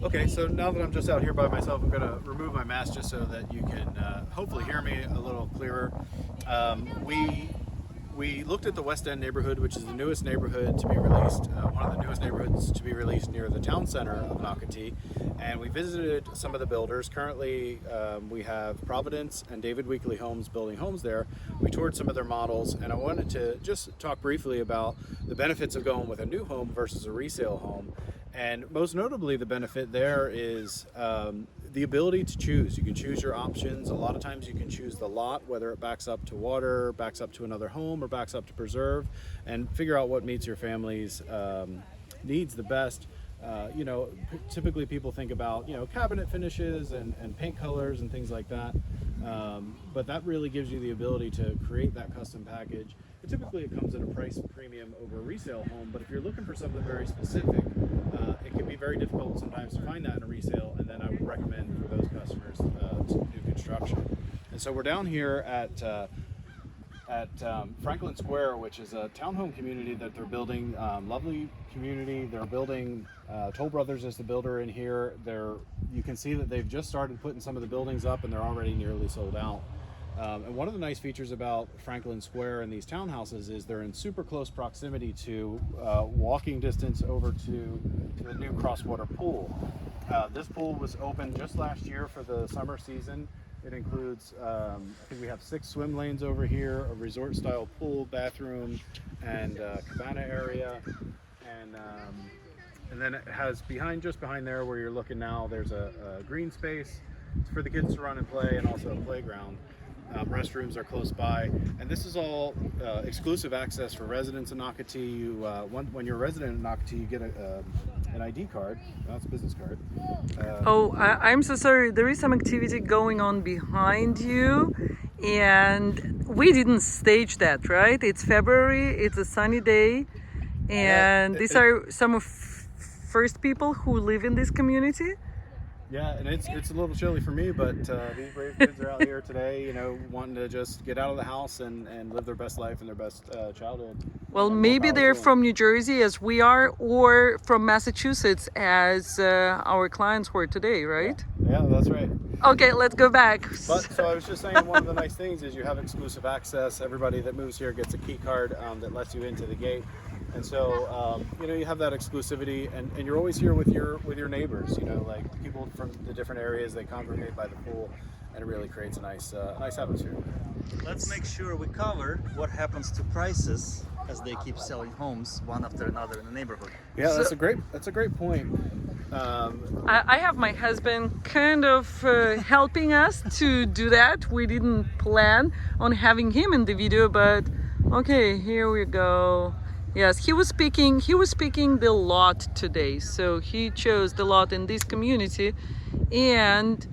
Okay, so now that I'm just out here by myself, I'm going to remove my mask just so that you can hopefully hear me a little clearer. We looked at the West End neighborhood, which is the newest neighborhood to be released, one of the newest neighborhoods to be released near the town center of Nocatee, and we visited some of the builders. Currently, we have Providence and David Weekley Homes building homes there. We toured some of their models, and I wanted to just talk briefly about the benefits of going with a new home versus a resale home. And most notably, the benefit there is the ability to choose. You can choose your options. A lot of times you can choose the lot, whether it backs up to water, backs up to another home, or backs up to preserve, and figure out what meets your family's needs the best. Typically people think about, cabinet finishes and paint colors and things like that. But that really gives you the ability to create that custom package. But typically it comes at a price premium over a resale home, but if you're looking for something very specific, it can be very difficult sometimes to find that in a resale, and then I would recommend for those customers to do construction. And so we're down here at Franklin Square, which is a townhome community that they're building. Lovely community. They're building. Toll Brothers is the builder in here. You can see that they've just started putting some of the buildings up, and they're already nearly sold out. And one of the nice features about Franklin Square and these townhouses is they're in super close proximity to walking distance over to the new Crosswater pool. This pool was opened just last year for the summer season. It includes, I think we have 6 swim lanes over here, a resort-style pool, bathroom, and cabana area, and then it has just behind there where you're looking now, there's a green space for the kids to run and play, and also a playground. Restrooms are close by, and this is all exclusive access for residents in Nocatee. When you're a resident in Nocatee, you get an ID card. That's a business card. I'm so sorry. There is some activity going on behind you, and we didn't stage that, right? It's February. It's a sunny day, and these are some of first people who live in this community. Yeah, and it's a little chilly for me, but these brave kids are out here today, wanting to just get out of the house and live their best life and their best childhood. Well, maybe they're from New Jersey as we are, or from Massachusetts as our clients were today, right? Yeah, that's right. Okay, let's go back. But so I was just saying, one of the nice things is you have exclusive access. Everybody that moves here gets a key card that lets you into the gate. And so, you have that exclusivity, and you're always here with your neighbors. Like people from the different areas, they congregate by the pool, and it really creates a nice atmosphere. Let's make sure we cover what happens to prices as they keep selling homes one after another in the neighborhood. Yeah, that's a great point. I have my husband kind of helping us to do that. We didn't plan on having him in the video, but okay, here we go. Yes, he was picking the lot today, so he chose the lot in this community, and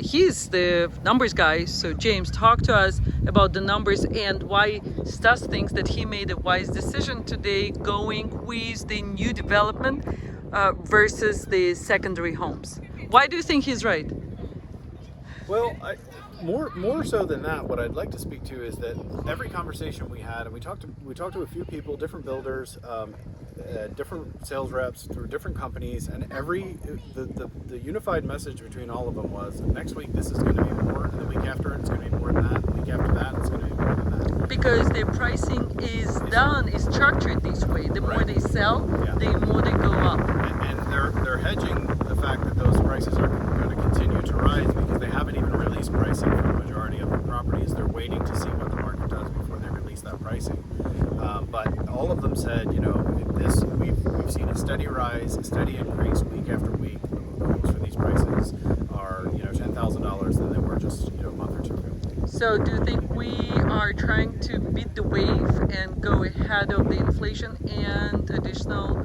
he's the numbers guy. So James, talk to us about the numbers and why Stas thinks that he made a wise decision today going with the new development versus the secondary homes. Why do you think he's right? Well, more so than that, what I'd like to speak to is that every conversation we had, and we talked to a few people, different builders, different sales reps through different companies, and the unified message between all of them was next week this is going to be more, and the week after it's going to be more than that, the week after that it's going to be more than that. Because their pricing is structured this way. The more they sell, the more they go up. And they're hedging the fact that those prices are going to continue to rise because they haven't even released pricing for the majority of the properties. They're waiting to see what the market does before they release that pricing. But all of them said, we've seen a steady rise, a steady increase week after week. The homes for these prices are $10,000 than they were just a month or two ago. So do you think we are trying to beat the wave and go ahead of the inflation and additional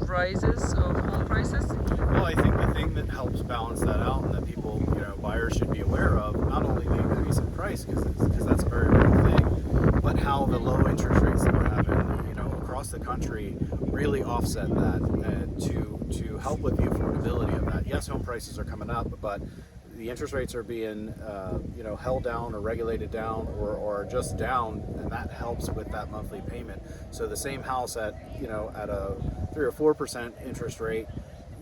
rises of home prices? Well, I think the thing that helps balance that out and that people, buyers should be aware of, not only the increase in price, because that's a very real thing, but how the low interest rates that we're having, across the country really offset that to help with the affordability of that. Yes, home prices are coming up, but the interest rates are being, held down or regulated down or just down, and that helps with that monthly payment. So the same house at a 3 or 4% interest rate,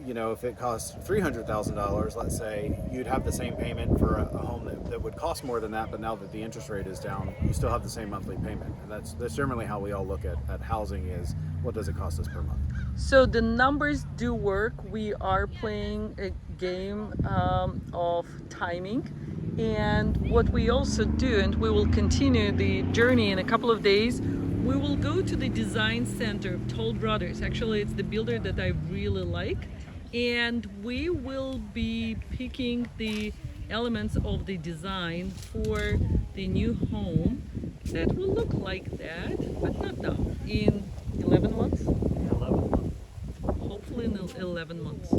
you know, if it costs $300,000, let's say, you'd have the same payment for a home that would cost more than that, but now that the interest rate is down, you still have the same monthly payment. And that's generally how we all look at housing is what does it cost us per month. So the numbers do work. We are playing a game of timing. And what we also do, and we will continue the journey in a couple of days, we will go to the design center of Toll Brothers. Actually, it's the builder that I really like. And we will be picking the elements of the design for the new home that will look like that, but not now, in 11 months. 11 months. Hopefully in 11 months.